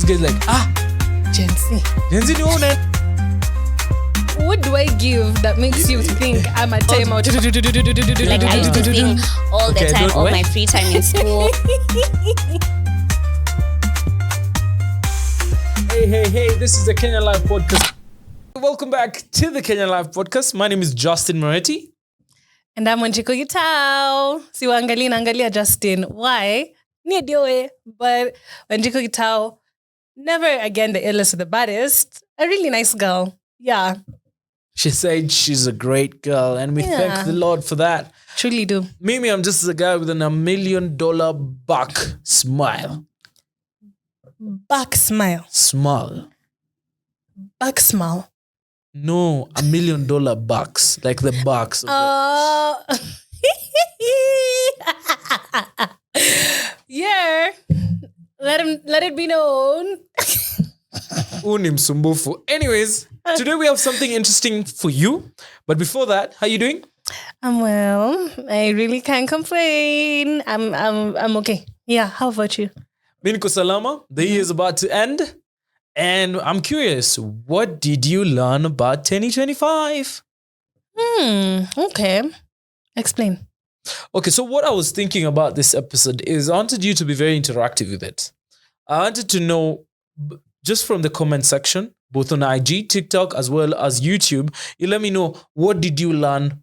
This guy's like, Gen Z. Gen Z, What do I give that makes you think I'm a timeout? Like I used to think all the time, all my free time in school. Hey, this is the Kenyan Live Podcast. Welcome back to the Kenyan Live Podcast. My name is Justin Moretti. And I'm Wanjiko Gitao. Angalia Justin. Why? Niedioe. But Wanjiko Gitao, never again the illest or the baddest. A really nice girl. Yeah. She said she's a great girl, and we thank the Lord for that. Truly do. Mimi, I'm just a guy with $1 million back smile. Back smile. Smile. Back smile. No, $1 million bucks, like the bucks. Yeah. Let it be known. Uni msumbufu. Anyways, today we have something interesting for you. But before that, how you doing? I'm well. I really can't complain. I'm okay. Yeah. How about you? Minko salama. The year is about to end. And I'm curious, what did you learn about 2025? Okay. Explain. Okay, so what I was thinking about this episode is I wanted you to be very interactive with it. I wanted to know, just from the comment section, both on IG, TikTok, as well as YouTube, you let me know, what did you learn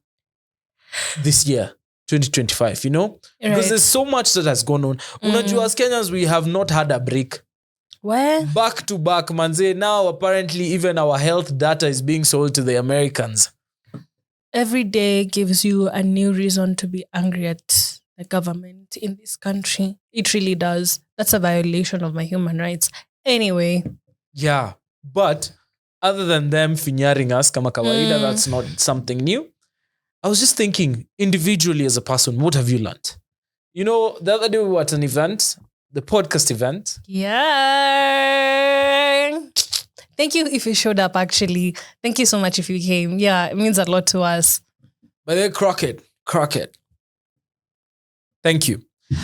this year, 2025, you know? Right. Because there's so much that has gone on. Unajua, as Kenyans, we have not had a break. Where? Back to back, manze. Now, apparently, even our health data is being sold to the Americans. Every day gives you a new reason to be angry at the government in this country. It really does. That's a violation of my human rights. Anyway. Yeah. But other than them finyaring us kama kawaida, that's not something new. I was just thinking, individually as a person, what have you learned? You know, the other day we were at an event, the podcast event. Yeah. Thank you if you showed up, actually. Thank you so much if you came. Yeah, it means a lot to us. But then Crockett. Thank you.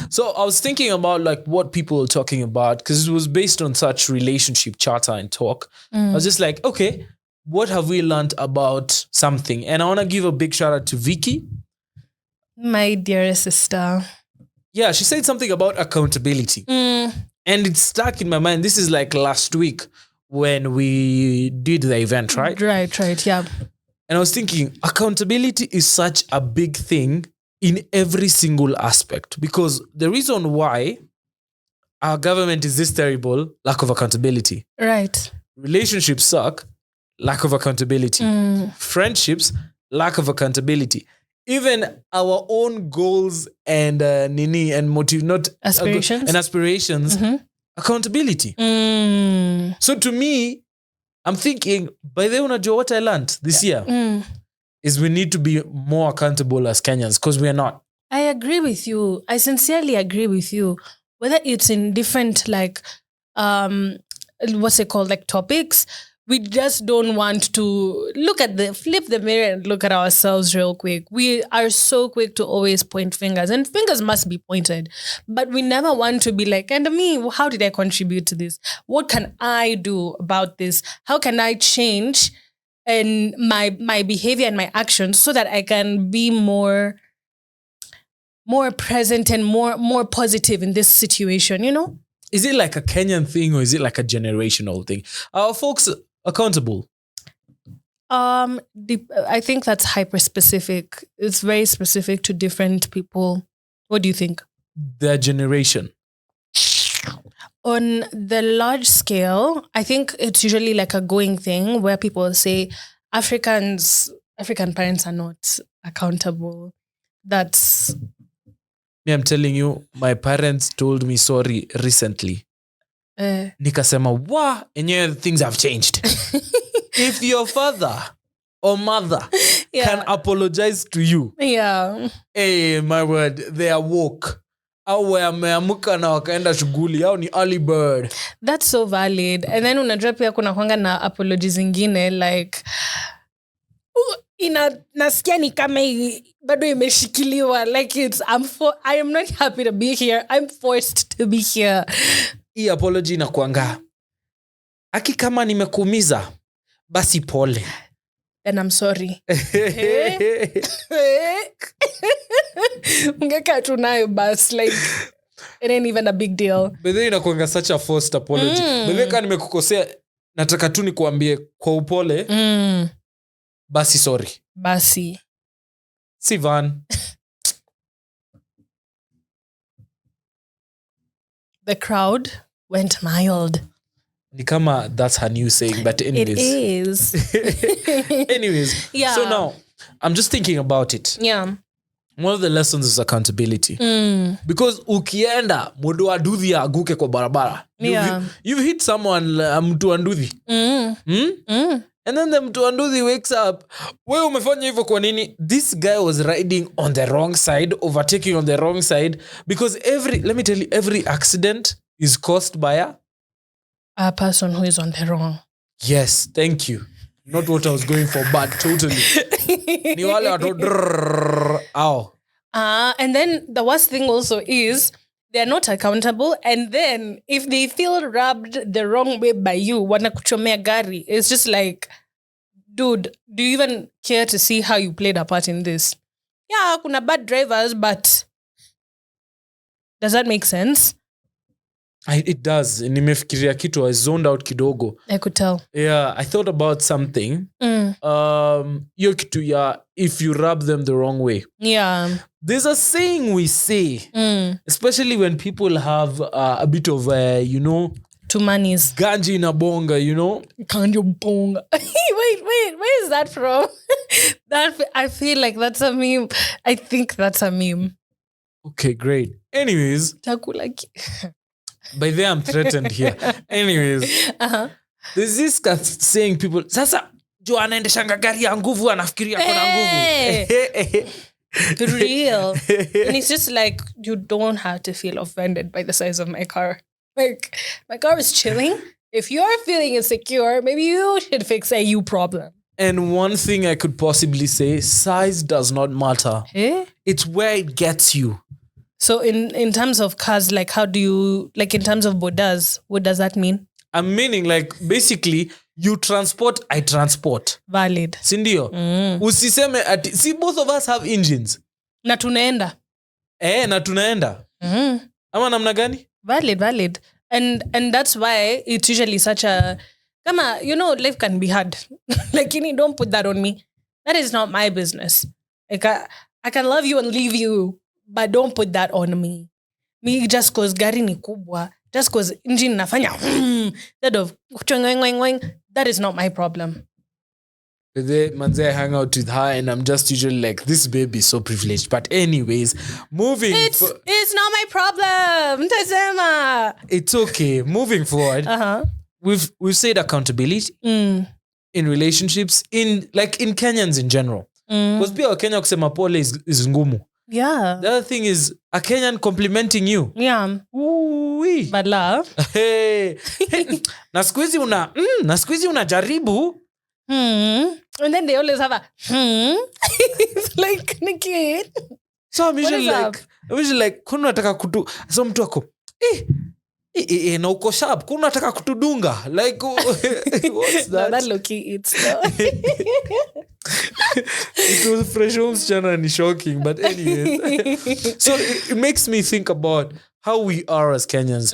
So I was thinking about like what people were talking about because it was based on such relationship chatter and talk. I was just like, okay, what have we learned about something? And I want to give a big shout out to Vicky. My dear sister. Yeah, she said something about accountability. And it stuck in my mind. This is like last week when we did the event, right? Right, yeah. And I was thinking, accountability is such a big thing in every single aspect. Because the reason why our government is this terrible, lack of accountability. Right. Relationships suck, lack of accountability. Friendships, lack of accountability. Even our own goals and aspirations, accountability. So to me, I'm thinking, by the way, unajua what I learned this year is we need to be more accountable as Kenyans because we are not. I agree with you. I sincerely agree with you. Whether it's in different like topics, we just don't want to flip the mirror and look at ourselves real quick. We are so quick to always point fingers, and fingers must be pointed. But we never want to be like, and me, how did I contribute to this? What can I do about this? How can I change and my behavior and my actions so that I can be more present and more positive in this situation, you know? Is it like a Kenyan thing or is it like a generational thing? Are folks accountable? I think that's hyper specific. It's very specific to different people. What do you think? Their generation. On the large scale, I think it's usually like a going thing where people say African parents are not accountable. That's... I'm telling you, my parents told me sorry recently. Nikasema, enyewe things have changed. If your father or mother can apologize to you, hey, my word, they are woke. Au wameamuka na wakaenda shughuli au ni early bird. That's so valid. And then unajua pia kuna kwanga na apologies zingine like nasikia ni kama bado imeshikiliwa like I am not happy to be here. I'm forced to be here. Hii apology inakuanga Aki kama nimekuumiza, basi pole. And I'm sorry. Ungeka tunayo bas, like it ain't even a big deal. But then inakuanga such a forced apology. But then kama nimekukosea, nataka tu nikuambie kwa upole. Basi sorry. Basi. Sivan. The crowd went mild. Ni kama that's her new saying, but anyways. It is. Anyways. Yeah. So now, I'm just thinking about it. Yeah. One of the lessons is accountability. Because ukienda, mudu wa nduthi aguke kwa barabara. You've hit someone, mtu wa nduthi. And then the mtu wa nduthi wakes up. Wewe umefanya hivyo kwa nini? This guy was riding on the wrong side, overtaking on the wrong side. Because let me tell you, every accident is caused by a person who is on the wrong. Yes, thank you. Not what I was going for, but totally. Ni wale watu ow. And then the worst thing also is they're not accountable, and then if they feel rubbed the wrong way by you, wanakuchomea gari. It's just like, dude, do you even care to see how you played a part in this? Yeah, kuna bad drivers, but does that make sense? It does. Nimefikiria kitu, I zoned out kidogo. I could tell. Yeah, I thought about something. Yo kitu ya, if you rub them the wrong way. Yeah. There's a saying we say, especially when people have a bit of, Tumanis. ganji na bonga, Ganji bonga. Wait, where is that from? I feel like that's a meme. I think that's a meme. Okay, great. Anyways. By the way, I'm threatened here. Anyways. There's this saying people, sasa, jo anaendeshanga gari ya nguvu, anafikiria kuna nguvu. Real. And it's just like, you don't have to feel offended by the size of my car. Like, my car is chilling. If you're feeling insecure, maybe you should fix a you problem. And one thing I could possibly say, size does not matter. It's where it gets you. So in terms of cars, like how do you, like in terms of bodas, what does that mean? I'm meaning like basically you transport, I transport. Valid. Sindio? Usiseme ati, see both of us have engines. Na tunaenda. Na tunaenda. Ama namna gani? Valid. And that's why it's usually such a, kama, life can be hard. Like, don't put that on me. That is not my business. Like, I can love you and leave you, but don't put that on me. Me just cause gari ni kubwa, just cause engine nafanya, instead of, that is not my problem. Manze, I hang out with her and I'm just usually like, this baby is so privileged. But anyways, moving... It's not my problem. Tumesoma. It's okay. Moving forward, we've said accountability in relationships, in Kenyans in general. Because pia wa Kenya kusema pole is ngumu. Yeah. The other thing is a Kenyan complimenting you. Yeah. Ooh-wee. But love. Hey. Na siku hizi unajaribu. And then they always have a It's like Nikki. So I'm usually like kuna nataka kutu, so mtu ako na uko sharp, kuna nataka kutudunga, like what's that? No, that low-key eats though. It was fresh homes channel and shocking, but anyway. So it makes me think about how we are as Kenyans.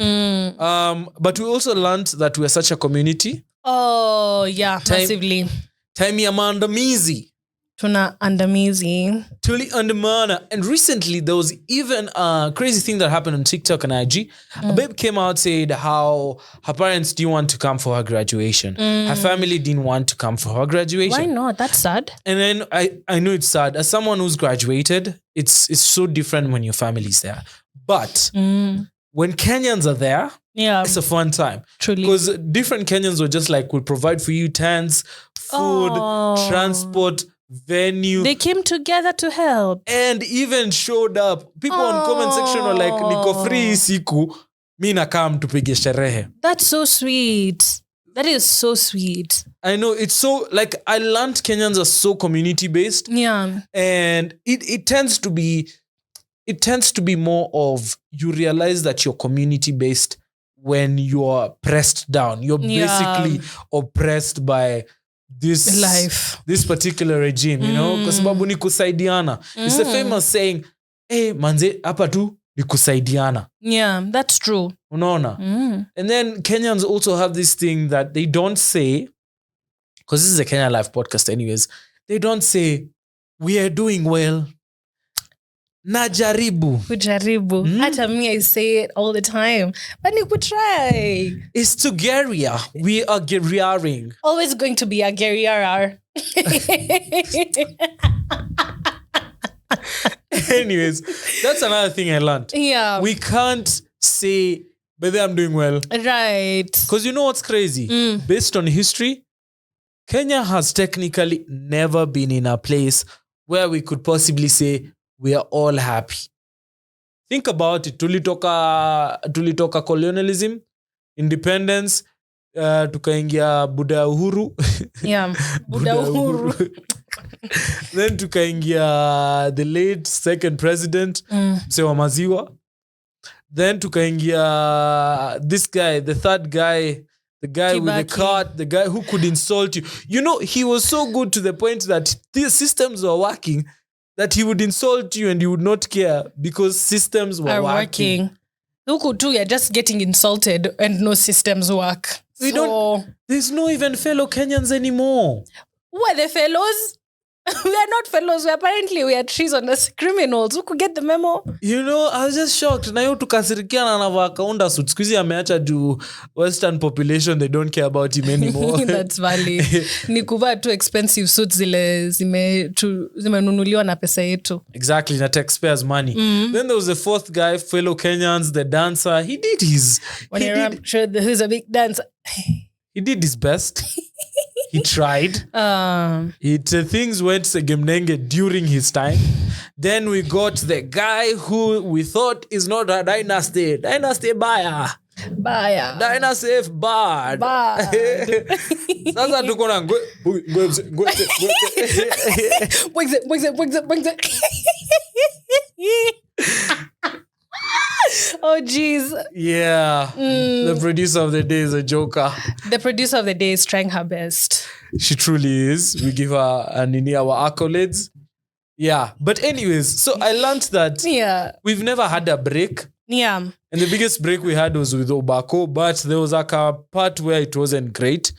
But we also learned that we are such a community. Oh yeah, massively. Time ya maandamizi. Tuna andamizi. Tuli andamana. And recently there was even a crazy thing that happened on TikTok and IG. A babe came out, said how her parents didn't want to come for her graduation. Her family didn't want to come for her graduation. Why not? That's sad. And then I know it's sad. As someone who's graduated, it's so different when your family's there. But when Kenyans are there, it's a fun time. Truly. Because different Kenyans were just like, we'll provide for you tents, food, transport, venue. They came together to help. And even showed up. People on comment section were like, niko free siku, mi nakam tupige sherehe. That's so sweet. That is so sweet. I know, it's so, like, I learned Kenyans are so community-based. Yeah. And it tends to be more of, you realize that you're community-based when you're pressed down. You're basically oppressed by this particular regime, you know, kwa sababu ni kusaidiana. It's the famous saying, hey, manze, hapa tu ni kusaidiana. Yeah, that's true. Unaona? And then Kenyans also have this thing that they don't say, because this is a Kenya Life podcast anyways, they don't say, we are doing well. Najaribu. Kujaribu. Hata me, I say it all the time. But ni kutry. It's to guerrilla. We are guerrillaing. Always going to be a guerrilla. Anyways, that's another thing I learned. Yeah. We can't say, but I'm doing well. Right. Because you know what's crazy? Based on history, Kenya has technically never been in a place where we could possibly say we are all happy. Think about it. Tulitoka colonialism, independence, tukaingia Buddha Uhuru. Yeah, Buddha Uhuru. Then tukaingia the late second president, Msewa Maziwa. Then tukaingia this guy, the third guy, the guy Kibaki. With the cart, the guy who could insult you. You know, he was so good to the point that these systems were working that he would insult you and you would not care because systems were working. Huku too, you're just getting insulted and no systems work. There's no even fellow Kenyans anymore. Who are the fellows? We are not fellows. We are treasonous criminals. Who could get the memo? You know, I was just shocked. Na hiyo tukasirikiana na wakaunda suits. Sikuizi ameacha juu Western population, they don't care about him anymore. That's valid. Ni kuvaa too expensive suits zile zimenunuliwa na pesa yetu. Exactly, na taxpayers' money. Then there was the fourth guy, fellow Kenyans, the dancer. He did his... Who's a big dancer? He did his best. He tried. Things went segemnenge during his time. Then we got the guy who we thought is not a dynasty. Dynasty Baya. Dynasty F bad. Sasa tuko na Oh jeez. Yeah. The producer of the day is a joker. The producer of the day is trying her best. She truly is. We give her our accolades. Yeah. But anyways, so I learned that we've never had a break. Yeah. And the biggest break we had was with Obako, but there was like a part where it wasn't great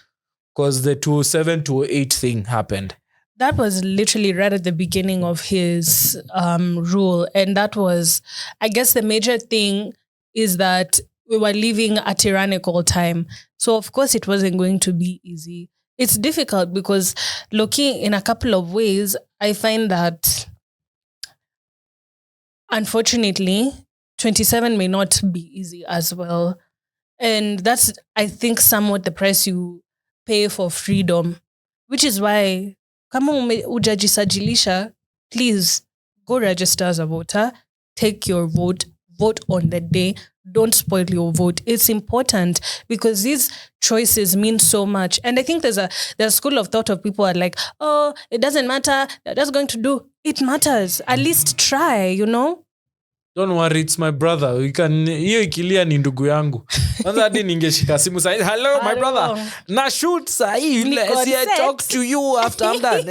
because the 2007-2008 thing happened. That was literally right at the beginning of his rule. And that was, I guess the major thing is that we were living a tyrannical time. So of course it wasn't going to be easy. It's difficult because looking in a couple of ways, I find that unfortunately, 27 may not be easy as well. And that's, I think, somewhat the price you pay for freedom, which is why kama ujajisajilisha, please go register as a voter, take your vote on the day, don't spoil your vote. It's important because these choices mean so much. And I think there's a school of thought of people are like, oh, it doesn't matter, they're just going to do. It matters. At least try, you know? Don't worry, it's my brother. We can hiyo ikilia ni ndugu yangu. Kwanza hadi ningeshika simu sahi. Hello, my brother. Na shoot sahi. See, I talk to you after I'm done.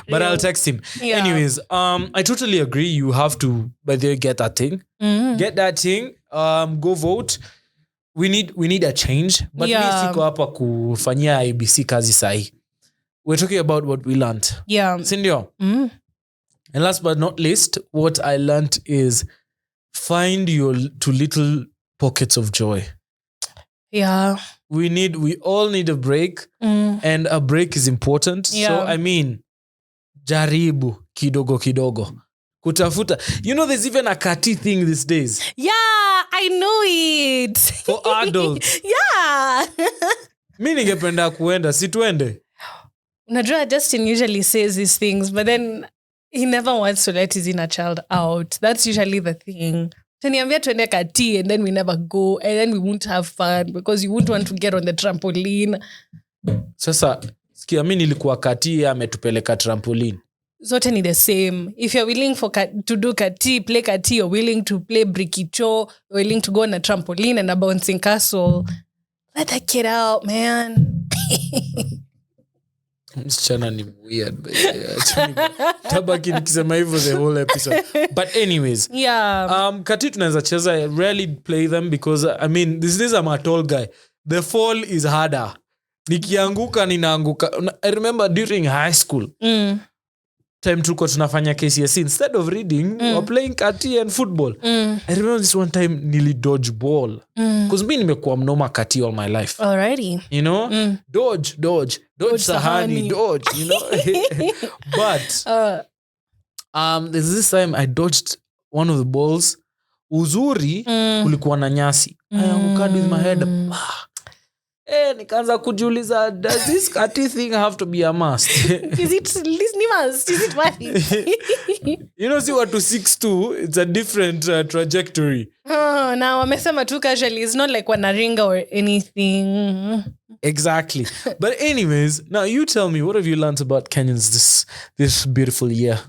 But I'll text him. Yeah. Anyways, I totally agree. You have to, by the way, get that thing. Get that thing. Go vote. We need a change. But mi siko hapa kufanyia IBC kazi sahi. We're talking about what we learned. Yeah. Sindio? And last but not least, what I learned is find your two little pockets of joy. Yeah. We all need a break, and a break is important. Yeah. So, I mean, jaribu kidogo. Kutafuta. You know, there's even a kati thing these days. Yeah, I know it. For adults. Yeah. Mi ningependa kuenda, si tuende. Unajua, Justin usually says these things, but then he never wants to let his inner child out. That's usually the thing. Tuniambia tuende kati, and then we never go, and then we won't have fun because you won't want to get on the trampoline. Sasa, sikia mi nilikuwa kati, ametupeleka trampoline. zote ni the same. If you're willing to do kati, play kati, you're willing to play brikicho, you're willing to go on a trampoline and a bouncing castle. Let that kid out, man. Msichana ni weird, but tabaki nikisema hivyo the whole episode. But anyways, kati tunaweza cheza. I rarely play them because I mean this is I'm a tall guy. The fall is harder. Nikianguka ninaanguka. I remember during high school. Time tulikuwa tunafanya KCSE, instead of reading we were playing kati and football. I remember this one time nili dodge ball because mimi nimekuwa mnoma kati all my life. Alrighty. You know, dodge sahani, dodge, you know. But there's this time I dodged one of the balls. Uzuri kulikuwa na nyasi. I anguka with my head. Nikaanza kujiuliza, does this kati thing have to be a must? Is it must? Is it worth it? You know, see what to 6'2", it's a different trajectory. Now wamesema tu casually, it's not like wanaringa or anything. Exactly. But anyways, now you tell me, what have you learned about Kenyans this beautiful year?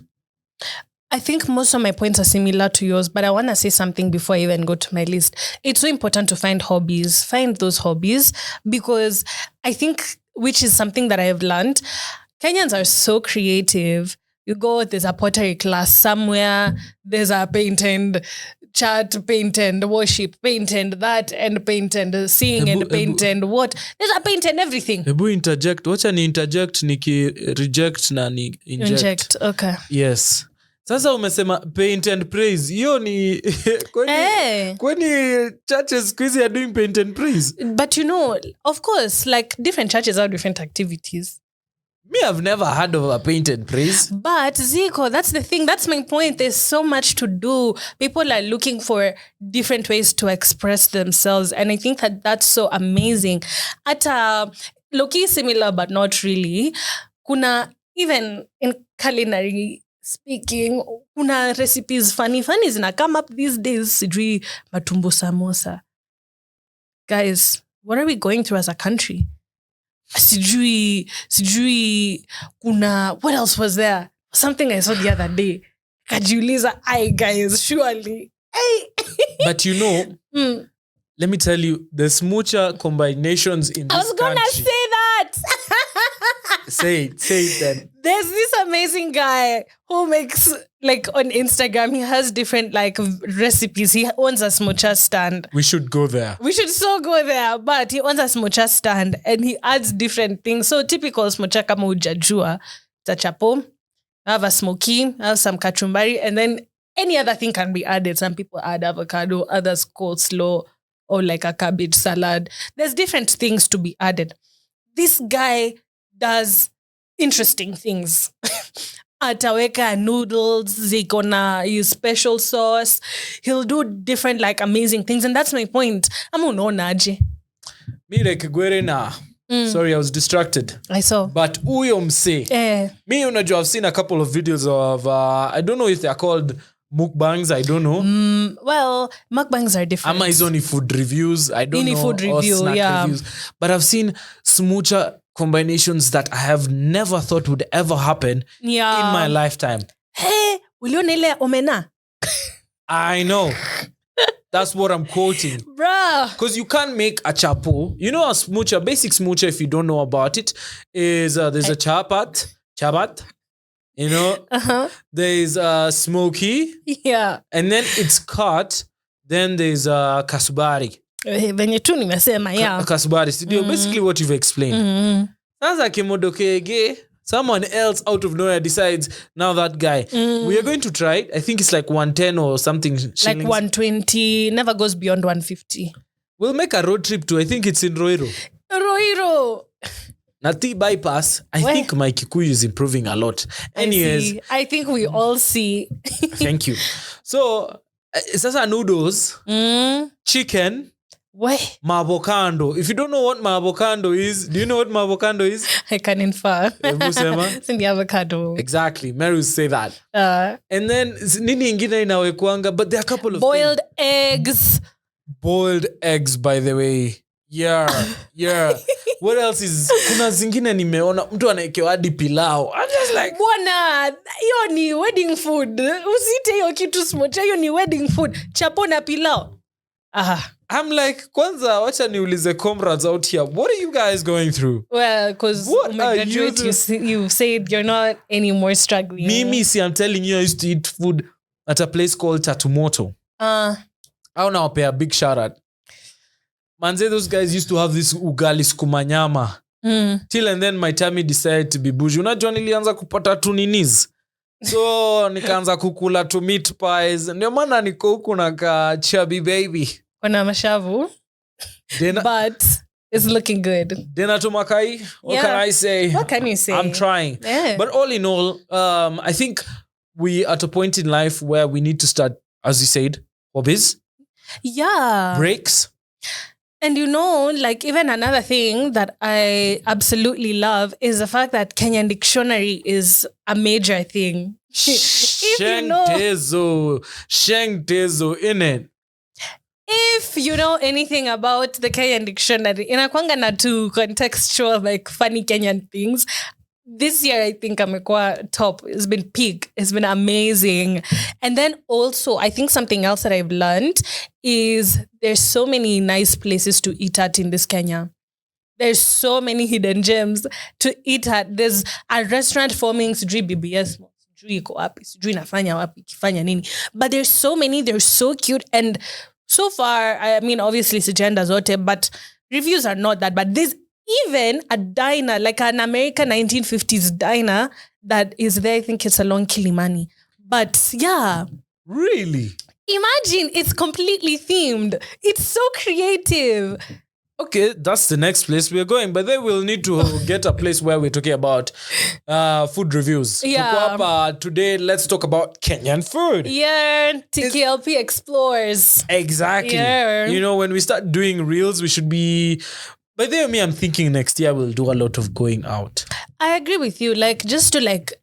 I think most of my points are similar to yours, but I want to say something before I even go to my list. It's so important to find hobbies. Find those hobbies because I think, which is something that I have learned, Kenyans are so creative. You go, there's a pottery class somewhere, there's a paint and chat, paint and worship, paint and that, and paint and sing and paint and what. There's a paint and everything. Ebu interject. Wacha ni interject, niki reject na ni inject. Okay. Yes. Sasa umesema paint and praise. Hiyo ni kweni churches squeeze are doing paint and praise. But you know, of course, like different churches have different activities. Me, I've never heard of a paint and praise. But Zico, that's the thing. That's my point. There's so much to do. People are looking for different ways to express themselves. And I think that that's so amazing. At low-key similar, but not really. Kuna, even in culinary speaking, kuna recipes funny zina come up these days. Sijui matumbo samosa. Guys, what are we going through as a country? Sijui kuna, what else was there? Something I saw the other day. Kajiuliza, guys, surely. But you know, let me tell you, the smoocher combinations in this country. I was gonna say that. Say it then. There's this amazing guy who makes, like, on Instagram, he has different, like, recipes. He owns a smocha stand. We should go there. We should so go there. But he owns a smocha stand and he adds different things. So typical smocha kama ujajua, tachapo, have a smoky, have some kachumbari, and then any other thing can be added. Some people add avocado, others coleslaw, or like a cabbage salad. There's different things to be added. This guy does interesting things. Ataweka noodles, zikona use special sauce. He'll do different, like, amazing things. And that's my point. Amu unaonaje? Mi like gwere na. Sorry, I was distracted. I saw. But uyo mse. Me, unajua, I've seen a couple of videos of, I don't know if they're called mukbangs, I don't know. Well, mukbangs are different. Ama is only food reviews, I don't know. Food review, or snack reviews. But I've seen smoocher combinations that I have never thought would ever happen in my lifetime. Hey, uliona ile omena? I know. That's what I'm quoting. Bruh. Because you can't make a chapo. You know, a smoocher, basic smoocher, if you don't know about it, is there's a chabat. You know, there's smoky. Yeah. And then it's cut. Then there's kasubari. Venye tu nimesema, yeah. Kasubari. Basically what you've explained. Sasa kimodokege, someone else out of nowhere decides, now that guy, we are going to try it. I think it's like 110 or something shillings. Like 120, never goes beyond 150. We'll make a road trip to, I think it's in Roiro. Nati bypass, I think my Kikuyu is improving a lot. Anyways. I think we all see. Thank you. So, sasa noodles, chicken, mabokando. If you don't know what mabokando is, do you know what mabokando is? I can infer. It's in the avocado. Exactly. Mary will say that. And then, nini ingine inawekwanga, but there are a couple of boiled eggs. Boiled eggs, by the way. Yeah. What else is kuna zingine nimeona mtu anaekewa hadi pilau. I'm just like bwana hiyo ni wedding food. Usite hiyo kitu smart. Hiyo ni wedding food. Chapo na pilau. I'm like kwanza wacha niulize comrades out here, what are you guys going through? Well, because you said you're not anymore struggling. Mimi, see, I'm telling you, I used to eat food at a place called Tumesoma. I now pay a big shout out. Manze, those guys used to have this ugali sukuma nyama. Till and then my tummy decided to be bougie. Unajua nilianza kupata tu niniz. So nikaanza kukula tu meat pies. Ndio maana niko huku na ka chubby baby. Kuna mashavu. But it's looking good. Dena tumakai. What can I say? What can you say? I'm trying. Yeah. But all in all, I think we at a point in life where we need to start, as you said, hobbies. Yeah. Breaks. And you know, like even another thing that I absolutely love is the fact that Kenyan dictionary is a major thing. Sheng tezo in it. If you know anything about the Kenyan dictionary, inakwanga na two contextual, like funny Kenyan things. This year, I think amekuwa top. It's been peak. It's been amazing. And then also, I think something else that I've learned is there's so many nice places to eat at in this Kenya. There's so many hidden gems to eat at. There's a restaurant forming sijui BBS. Sijui iko wapi. Sijui nafanya wapi. Kifanya nini. But there's so many. They're so cute. And so far, I mean, obviously, sijenda zote, but reviews are not that bad. There's even a diner, like an American 1950s diner that is there. I think it's along Kilimani. But yeah. Really? Imagine, it's completely themed. It's so creative. Okay, that's the next place we're going. But then we'll need to get a place where we're talking about food reviews. Yeah. Today, let's talk about Kenyan food. Yeah, TKLP explores. Exactly. Yeah. You know, when we start doing reels, we should be... By the way, I'm thinking next year we'll do a lot of going out. I agree with you. Like, just to like...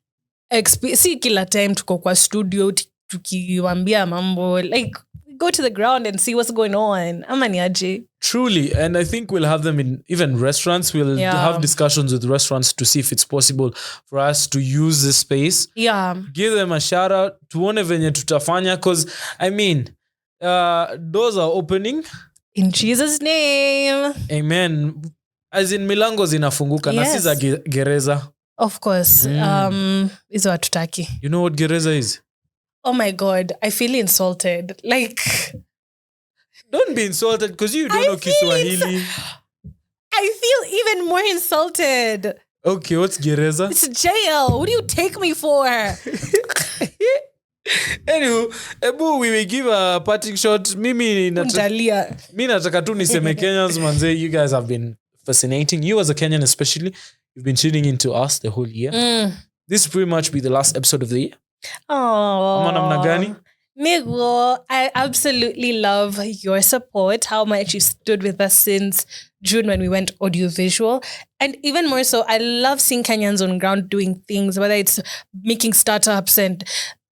See kila time tuko kwa studio, tukiwambia mambo. Like... Go to the ground and see what's going on. Amaniaji. Truly. And I think we'll have them in even restaurants. We'll have discussions with restaurants to see if it's possible for us to use this space. Yeah. Give them a shout out. Tuone venye tutafanya. Because, I mean, doors are opening. In Jesus' name. Amen. As in milango zinafunguka. Yes. Na si za gereza. Of course. Izo hatutaki. You know what gereza is? Oh my God, I feel insulted. Like, don't be insulted because you don't know Kiswahili. I feel even more insulted. Okay, what's gereza? It's jail. What do you take me for? Anywho, Ebu, we will give a parting shot. Mimi nataka tu niseme Kenyans, manze, you guys have been fascinating. You as a Kenyan especially, you've been tuning into us the whole year. This will pretty much be the last episode of the year. Oh, Migo, I absolutely love your support, how much you stood with us since June when we went audiovisual. And even more so, I love seeing Kenyans on ground doing things, whether it's making startups and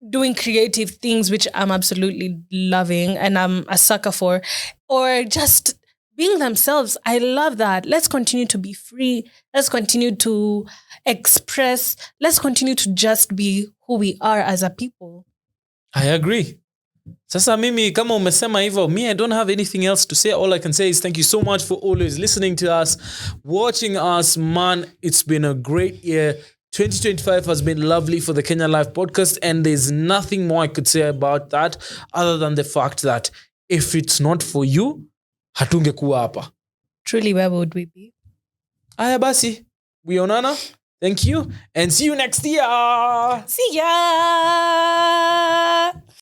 doing creative things, which I'm absolutely loving and I'm a sucker for, or just being themselves. I love that. Let's continue to be free. Let's continue to express. Let's continue to just be who we are as a people. I agree. Sasa mimi kama umesema hivyo, I don't have anything else to say. All I can say is thank you so much for always listening to us, watching us. Man, it's been a great year. 2025 has been lovely for the Kenyan Life podcast, and there's nothing more I could say about that other than the fact that if it's not for you, hatungekuwa hapa. Truly, where would we be? Aya basi, we onana. Thank you, and see you next year. See ya.